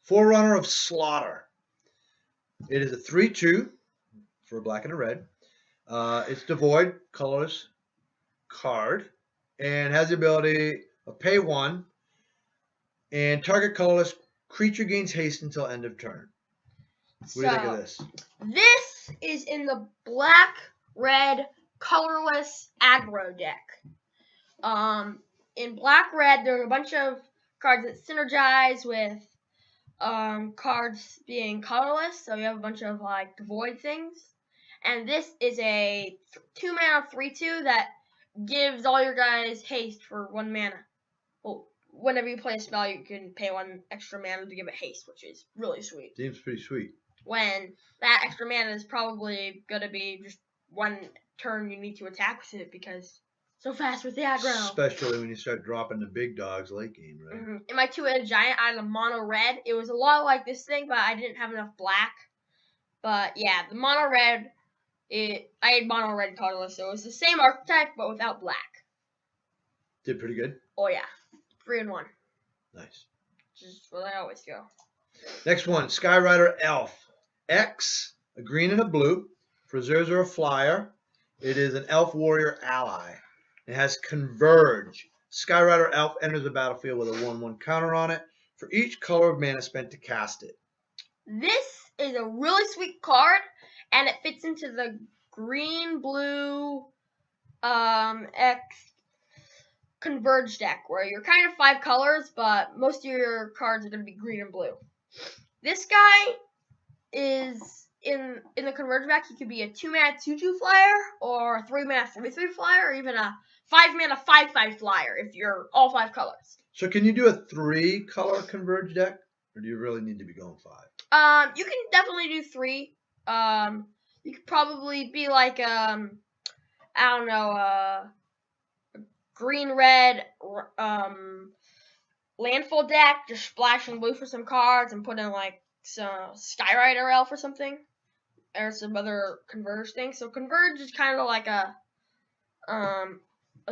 Forerunner of Slaughter. It is a 3/2 for a black and a red. It's devoid, colorless card, and has the ability of pay 1, and target colorless creature gains haste until end of turn. What do you think of this? This is in the black-red colorless aggro deck. In black-red, there are a bunch of cards that synergize with cards being colorless, so you have a bunch of like devoid things. And this is a 2-mana 3/2 that gives all your guys haste for 1 mana. Well, whenever you play a spell, you can pay 1 extra mana to give it haste, which is really sweet. Seems pretty sweet. When that extra mana is probably going to be just 1 turn you need to attack with it because so fast with the aggro. Especially when you start dropping the big dogs late game, right? Mm-hmm. In my 2-headed giant, I had a mono red. It was a lot like this thing, but I didn't have enough black. But yeah, the mono red, I had mono red colorless, so it was the same archetype but without black. Did pretty good. Oh yeah, 3-1. Nice. Which is where I always go. Next one, Skyrider Elf. X, a green and a blue. For 0/0 flyer. It is an elf warrior ally. It has Converge. Skyrider Elf enters the battlefield with a 1/1 counter on it for each color of mana spent to cast it. This is a really sweet card, and it fits into the green-blue X Converge deck, where you're kind of 5 colors, but most of your cards are going to be green and blue. This guy is in the Converge deck. He could be a 2-mana 2/2 flyer, or a 3-mana 3/3 flyer, or even a 5-mana 5/5 flyer if you're all 5 colors. So can you do a 3-color Converge deck, or do you really need to be going 5? You can definitely do 3. You could probably be like I don't know, a green-red landfall deck, just splashing blue for some cards and put in like some Skyrider Elf or something, or some other Converge thing. So Converge is kind of like a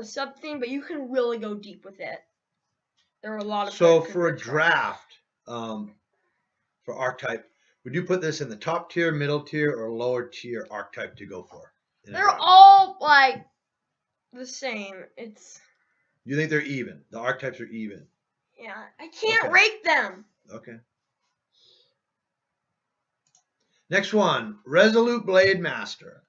sub theme, but you can really go deep with it. There are a lot of. So for a draft, for archetype, would you put this in the top tier, middle tier, or lower tier archetype to go for? They're all like the same. You think they're even? The archetypes are even. Yeah, I can't rate them. Okay. Next one, Resolute Blade Master.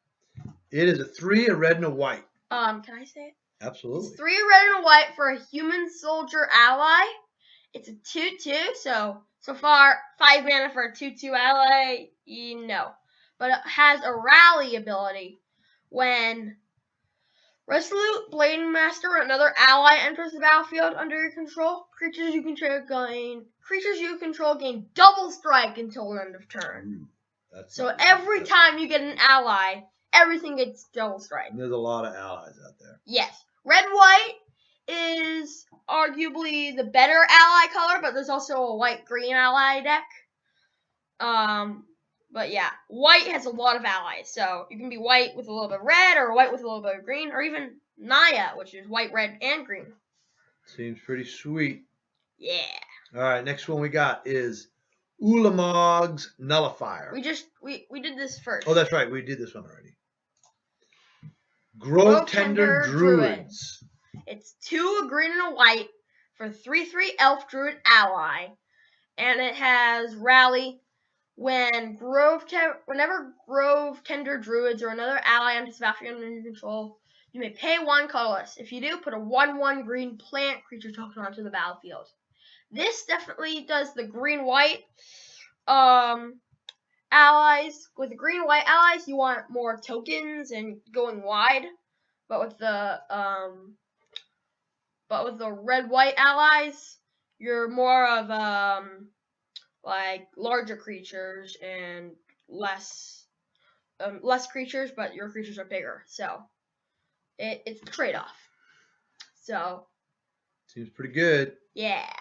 It is a 3, a red and a white. Can I say it? Absolutely. It's 3 red and a white for a human soldier ally. It's a 2/2, so far 5 mana for a 2/2 ally. No, but it has a rally ability. When Resolute Blade Master or another ally enters the battlefield under your control, creatures you control gain double strike until the end of turn. So every time you get an ally, everything gets double strike. And there's a lot of allies out there. Yes. Red-white is arguably the better ally color, but there's also a white-green ally deck. But yeah, white has a lot of allies. So you can be white with a little bit of red, or white with a little bit of green, or even Naya, which is white, red, and green. Seems pretty sweet. Yeah. All right, next one we got is Ulamog's Nullifier. We did this first. Oh, that's right. We did this one already. Grove Tender Druids. It's 2, a green and a white for 3/3 elf druid ally, and it has rally. Whenever Grove Tender Druids or another ally enters the battlefield under your control, you may pay 1 colorless. If you do, put a 1/1 green plant creature token onto the battlefield. This definitely does the green-white allies. With the green-white allies, you want more tokens and going wide. But with the red-white allies, you're more of like larger creatures and less creatures, but your creatures are bigger. So it's a trade-off. So seems pretty good. Yeah.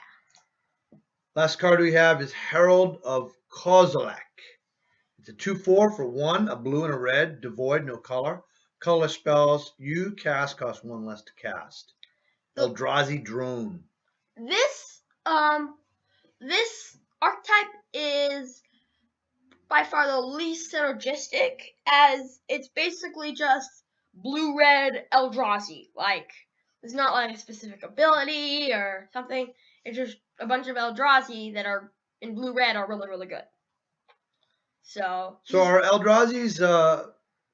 Last card we have is Herald of Kozilek. It's a 2/4 for 1, a blue and a red, devoid, no color. Color spells you cast cost 1 less to cast. Eldrazi Drone. This archetype by far the least synergistic, as it's basically just blue-red Eldrazi. Like, it's not like a specific ability or something. It's just a bunch of Eldrazi that are in blue-red are really, really good. So are Eldrazi's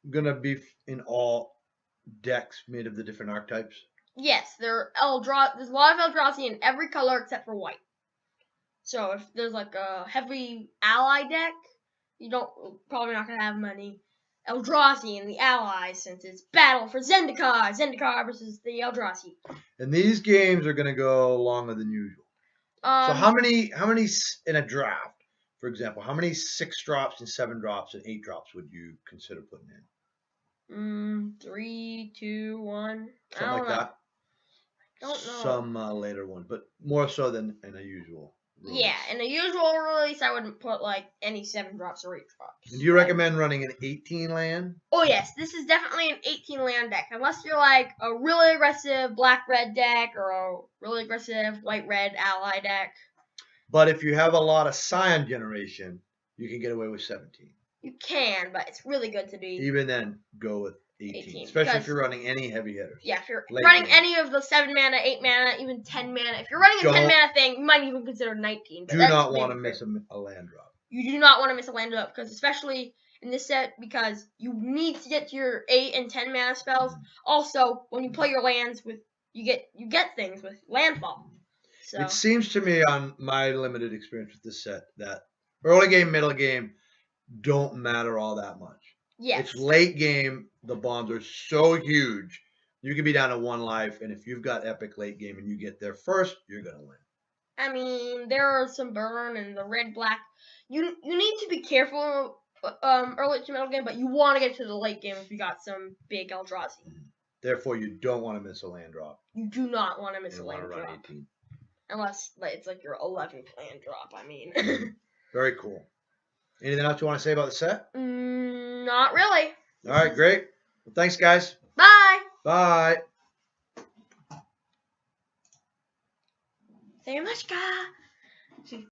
gonna be in all decks made of the different archetypes? yes, there's a lot of Eldrazi in every color except for white. So if there's like a heavy ally deck, probably not gonna have many Eldrazi in the allies, since it's battle for Zendikar versus the Eldrazi. And these games are gonna go longer than usual. So how many in a draft, for example, how many 6-drops and 7-drops and 8-drops would you consider putting in? 3, 2, 1. Something like that. Don't know. Some later one, but more so than in a usual release. Yeah, in a usual release, I wouldn't put like any 7-drops or 8-drops. And do you recommend running an 18 land? Oh yes, this is definitely an 18 land deck, unless you're like a really aggressive black-red deck or a really aggressive white-red ally deck. But if you have a lot of Scion generation, you can get away with 17. You can, but it's really good to be. Even then, go with 18, especially because, if you're running any heavy hitters. Yeah, if you're running any of the 7 mana, 8 mana, even 10 mana. If you're running a 10 mana thing, you might even consider 19. But do not want to miss a land drop. You do not want to miss a land drop, because especially in this set, because you need to get to your 8 and 10 mana spells. Also, when you play your lands you get things with landfall. So it seems to me, on my limited experience with this set, that early game, middle game don't matter all that much. Yes. It's late game. The bombs are so huge. You could be down to 1 life, and if you've got epic late game and you get there first, you're gonna win. I mean, there are some burn and the red-black. You need to be careful early to middle game, but you want to get to the late game if you got some big Eldrazi. Therefore, you don't want to miss a land drop. You do not want to miss a land run drop. 18. Unless it's like your 11th land drop, I mean. Very cool. Anything else you want to say about the set? Not really. All right, great. Well, thanks, guys. Bye. Bye. Say much,